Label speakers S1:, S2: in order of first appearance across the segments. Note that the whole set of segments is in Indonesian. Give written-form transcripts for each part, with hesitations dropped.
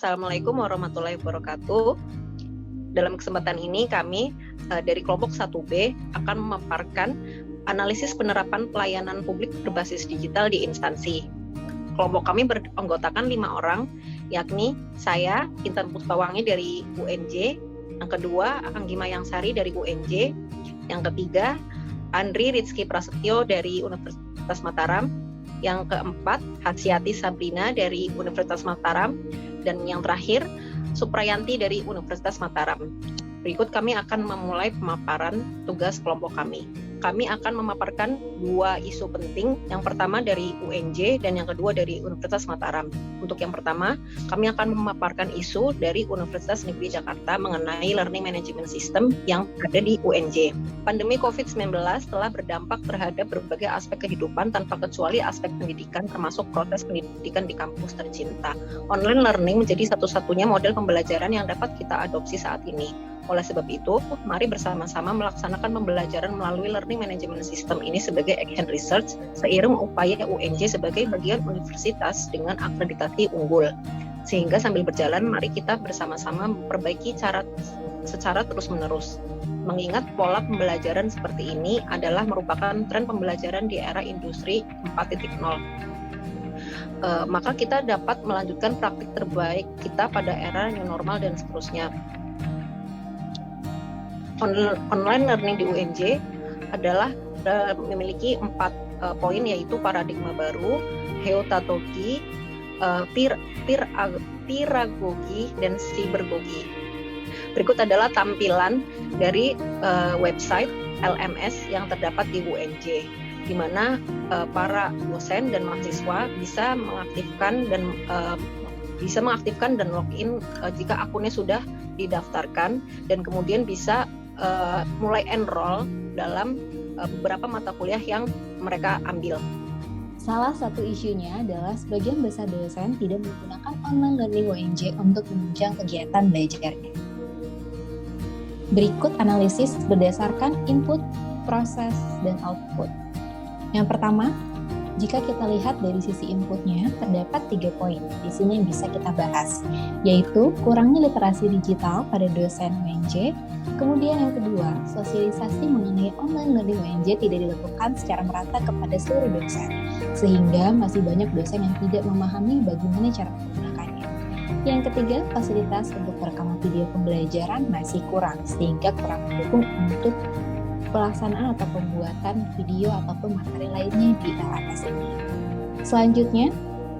S1: Assalamualaikum warahmatullahi wabarakatuh. Dalam kesempatan ini kami dari kelompok 1B akan memaparkan analisis penerapan pelayanan publik berbasis digital di instansi. Kelompok kami beranggotakan 5 orang, yakni saya, Intan Puspawangi dari UNJ, yang kedua, Anggi Mayangsari dari UNJ, yang ketiga, Andri Rizky Prasetyo dari Universitas Mataram, yang keempat, Hasyati Sabrina dari Universitas Mataram, dan yang terakhir, Suprayanti dari Universitas Mataram. Berikut kami akan memulai pemaparan tugas kelompok kami. Kami akan memaparkan 2 isu penting, yang pertama dari UNJ dan yang kedua dari Universitas Mataram. Untuk yang pertama, kami akan memaparkan isu dari Universitas Negeri Jakarta mengenai Learning Management System yang ada di UNJ. Pandemi COVID-19 telah berdampak terhadap berbagai aspek kehidupan tanpa kecuali aspek pendidikan, termasuk proses pendidikan di kampus tercinta. Online learning menjadi satu-satunya model pembelajaran yang dapat kita adopsi saat ini. Oleh sebab itu, mari bersama-sama melaksanakan pembelajaran melalui Learning Management System ini sebagai action research seiring upaya UNJ sebagai bagian universitas dengan akreditasi unggul. Sehingga sambil berjalan, mari kita bersama-sama memperbaiki secara terus-menerus. Mengingat pola pembelajaran seperti ini adalah merupakan tren pembelajaran di era industri 4.0. Maka kita dapat melanjutkan praktik terbaik kita pada era new normal dan seterusnya. Online learning di UNJ adalah memiliki 4 poin, yaitu paradigma baru, heotagogi, piragogi, dan sibergogi. Berikut adalah tampilan dari website LMS yang terdapat di UNJ, di mana para dosen dan mahasiswa bisa mengaktifkan dan login jika akunnya sudah didaftarkan, dan kemudian bisa mulai enroll dalam beberapa mata kuliah yang mereka ambil.
S2: Salah satu isunya adalah sebagian besar dosen tidak menggunakan online learning UNJ untuk menunjang kegiatan belajarnya. Berikut analisis berdasarkan input, proses, dan output. Yang pertama, jika kita lihat dari sisi inputnya, terdapat 3 poin di sini yang bisa kita bahas, yaitu kurangnya literasi digital pada dosen UNJ. Kemudian yang kedua, sosialisasi mengenai online learning UNJ tidak dilakukan secara merata kepada seluruh dosen, sehingga masih banyak dosen yang tidak memahami bagaimana cara menggunakannya. Yang ketiga, fasilitas untuk rekaman video pembelajaran masih kurang, sehingga kurang mendukung untuk pelaksanaan atau pembuatan video ataupun materi lainnya di LMS ini. Selanjutnya,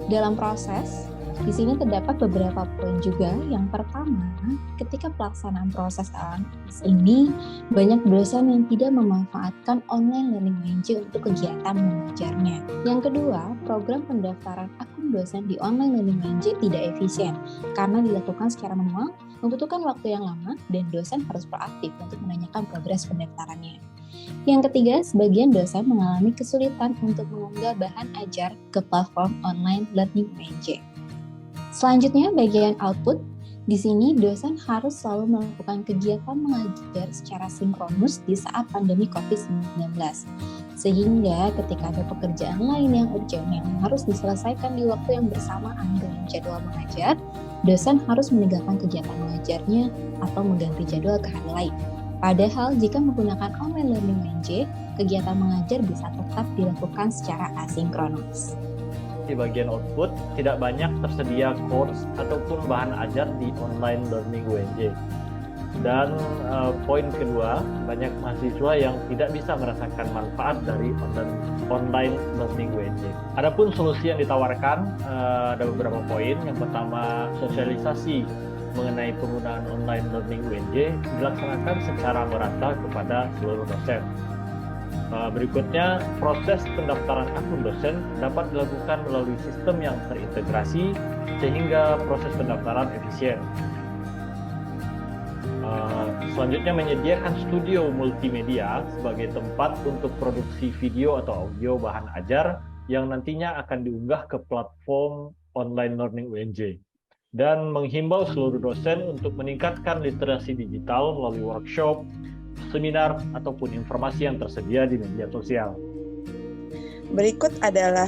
S2: dalam proses, di sini terdapat beberapa poin juga. Yang pertama, ketika pelaksanaan proses LMS ini, banyak dosen yang tidak memanfaatkan online learning UNJ untuk kegiatan mengajarnya. Yang kedua, program pendaftaran akun dosen di online learning UNJ tidak efisien karena dilakukan secara manual, membutuhkan waktu yang lama, dan dosen harus proaktif untuk menanyakan progres pendaftarannya. Yang ketiga, sebagian dosen mengalami kesulitan untuk mengunggah bahan ajar ke platform online learning UNJ. Selanjutnya, bagian output. Di sini, dosen harus selalu melakukan kegiatan mengajar secara sinkronus di saat pandemi COVID-19. Sehingga ketika ada pekerjaan lain yang urgent yang harus diselesaikan di waktu yang bersamaan dengan jadwal mengajar, dosen harus meninggalkan kegiatan mengajarnya atau mengganti jadwal ke hari lain. Padahal jika menggunakan online learning UNJ, kegiatan mengajar bisa tetap dilakukan secara asinkronus.
S3: Di bagian output, tidak banyak tersedia course ataupun bahan ajar di online learning UNJ. Dan poin kedua, banyak mahasiswa yang tidak bisa merasakan manfaat dari online learning UNJ. Adapun solusi yang ditawarkan ada beberapa poin. Yang pertama, sosialisasi mengenai penggunaan online learning UNJ dilaksanakan secara merata kepada seluruh dosen. Berikutnya, proses pendaftaran akun dosen dapat dilakukan melalui sistem yang terintegrasi sehingga proses pendaftaran efisien. Selanjutnya, menyediakan studio multimedia sebagai tempat untuk produksi video atau audio bahan ajar yang nantinya akan diunggah ke platform online learning UNJ. Dan menghimbau seluruh dosen untuk meningkatkan literasi digital melalui workshop, seminar, ataupun informasi yang tersedia di media sosial.
S4: Berikut adalah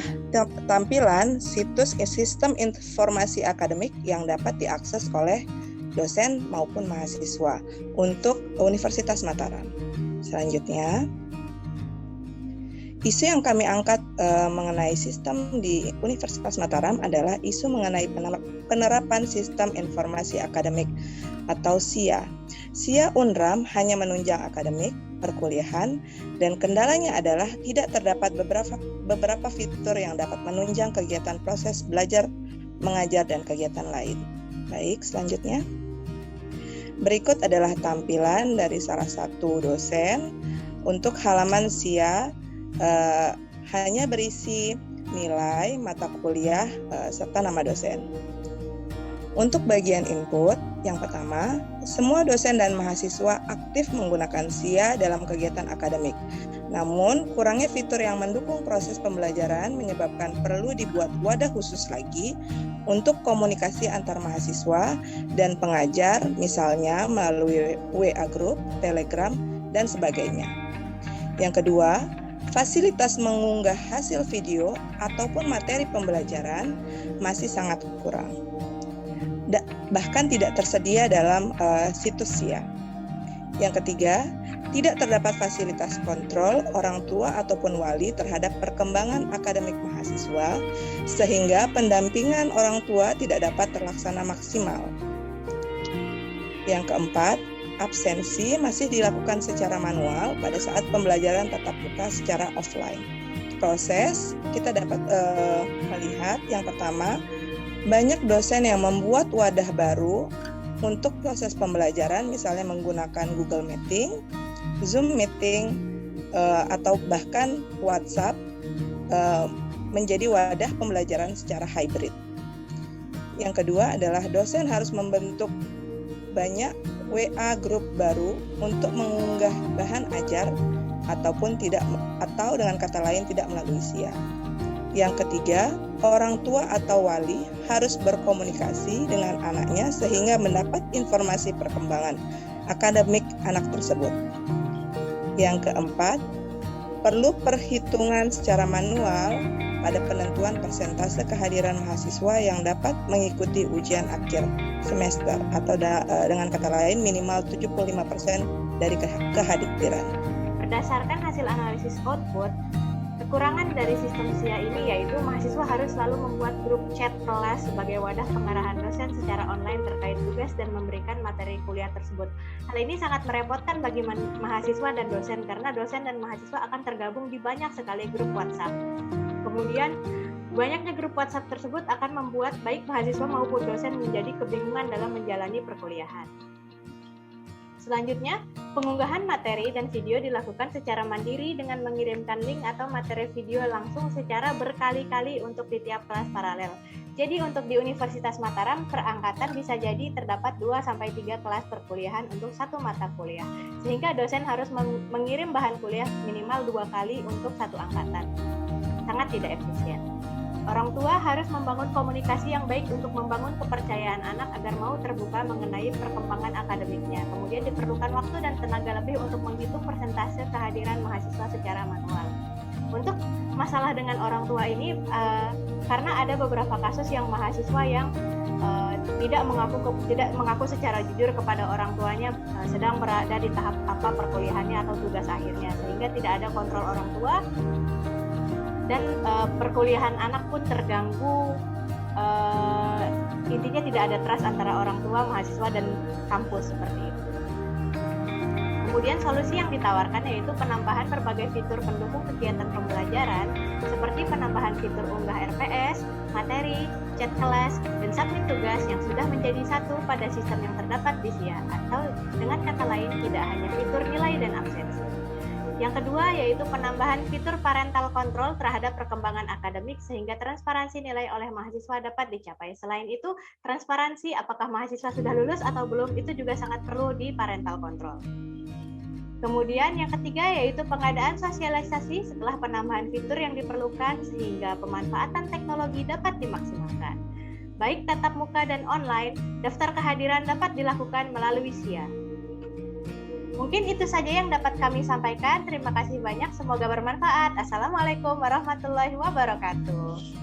S4: tampilan situs sistem informasi akademik yang dapat diakses oleh dosen maupun mahasiswa untuk Universitas Mataram. Selanjutnya, isu yang kami angkat mengenai sistem di Universitas Mataram adalah isu mengenai penerapan sistem informasi akademik atau SIA. SIA Unram hanya menunjang akademik, perkuliahan, dan kendalanya adalah tidak terdapat beberapa fitur yang dapat menunjang kegiatan proses belajar, mengajar, dan kegiatan lain. Baik, selanjutnya. Berikut adalah tampilan dari salah satu dosen untuk halaman SIA. Hanya berisi nilai, mata kuliah, serta nama dosen. Untuk bagian input, yang pertama, semua dosen dan mahasiswa aktif menggunakan SIA dalam kegiatan akademik. Namun, kurangnya fitur yang mendukung proses pembelajaran menyebabkan perlu dibuat wadah khusus lagi untuk komunikasi antar mahasiswa dan pengajar, misalnya melalui WA Group, Telegram, dan sebagainya. Yang kedua, fasilitas mengunggah hasil video ataupun materi pembelajaran masih sangat kurang. Bahkan tidak tersedia dalam situs SIA. Yang ketiga, tidak terdapat fasilitas kontrol orang tua ataupun wali terhadap perkembangan akademik mahasiswa, sehingga pendampingan orang tua tidak dapat terlaksana maksimal. Yang keempat, absensi masih dilakukan secara manual pada saat pembelajaran tatap muka secara offline. Proses kita dapat melihat yang pertama, banyak dosen yang membuat wadah baru untuk proses pembelajaran, misalnya menggunakan Google Meeting, Zoom Meeting, atau bahkan WhatsApp menjadi wadah pembelajaran secara hybrid. Yang kedua adalah dosen harus membentuk banyak WA Group baru untuk mengunggah bahan ajar atau dengan kata lain tidak melalui SIA. Yang ketiga, orang tua atau wali harus berkomunikasi dengan anaknya sehingga mendapat informasi perkembangan akademik anak tersebut. Yang keempat, perlu perhitungan secara manual pada penentuan persentase kehadiran mahasiswa yang dapat mengikuti ujian akhir semester atau dengan kata lain minimal 75% dari kehadiran.
S5: Berdasarkan hasil analisis output, kekurangan dari sistem SIA ini yaitu mahasiswa harus selalu membuat grup chat kelas sebagai wadah pengarahan dosen secara online terkait tugas dan memberikan materi kuliah tersebut. Hal ini sangat merepotkan bagi mahasiswa dan dosen karena dosen dan mahasiswa akan tergabung di banyak sekali grup WhatsApp. Kemudian, banyaknya grup WhatsApp tersebut akan membuat baik mahasiswa maupun dosen menjadi kebingungan dalam menjalani perkuliahan. Selanjutnya, pengunggahan materi dan video dilakukan secara mandiri dengan mengirimkan link atau materi video langsung secara berkali-kali untuk di tiap kelas paralel. Jadi untuk di Universitas Mataram, per angkatan bisa jadi terdapat 2-3 kelas perkuliahan untuk satu mata kuliah. Sehingga dosen harus mengirim bahan kuliah minimal 2 kali untuk satu angkatan. Sangat tidak efisien. Orang tua harus membangun komunikasi yang baik untuk membangun kepercayaan anak agar mau terbuka mengenai perkembangan akademiknya. Kemudian diperlukan waktu dan tenaga lebih untuk menghitung persentase kehadiran mahasiswa secara manual. Untuk masalah dengan orang tua ini, karena ada beberapa kasus yang mahasiswa yang tidak mengaku secara jujur kepada orang tuanya sedang berada di tahap apa perkuliahannya atau tugas akhirnya, sehingga tidak ada kontrol orang tua. Dan perkuliahan anak pun terganggu, intinya tidak ada trust antara orang tua, mahasiswa, dan kampus seperti itu. Kemudian solusi yang ditawarkan yaitu penambahan berbagai fitur pendukung kegiatan pembelajaran seperti penambahan fitur unggah RPS, materi, chat kelas, dan submit tugas yang sudah menjadi satu pada sistem yang terdapat di SIA, atau dengan kata lain tidak hanya fitur nilai dan absensi. Yang kedua yaitu penambahan fitur parental control terhadap perkembangan akademik sehingga transparansi nilai oleh mahasiswa dapat dicapai. Selain itu, transparansi apakah mahasiswa sudah lulus atau belum itu juga sangat perlu di parental control. Kemudian yang ketiga yaitu pengadaan sosialisasi setelah penambahan fitur yang diperlukan sehingga pemanfaatan teknologi dapat dimaksimalkan. Baik tatap muka dan online, daftar kehadiran dapat dilakukan melalui SIA. Mungkin itu saja yang dapat kami sampaikan. Terima kasih banyak, semoga bermanfaat. Assalamualaikum warahmatullahi wabarakatuh.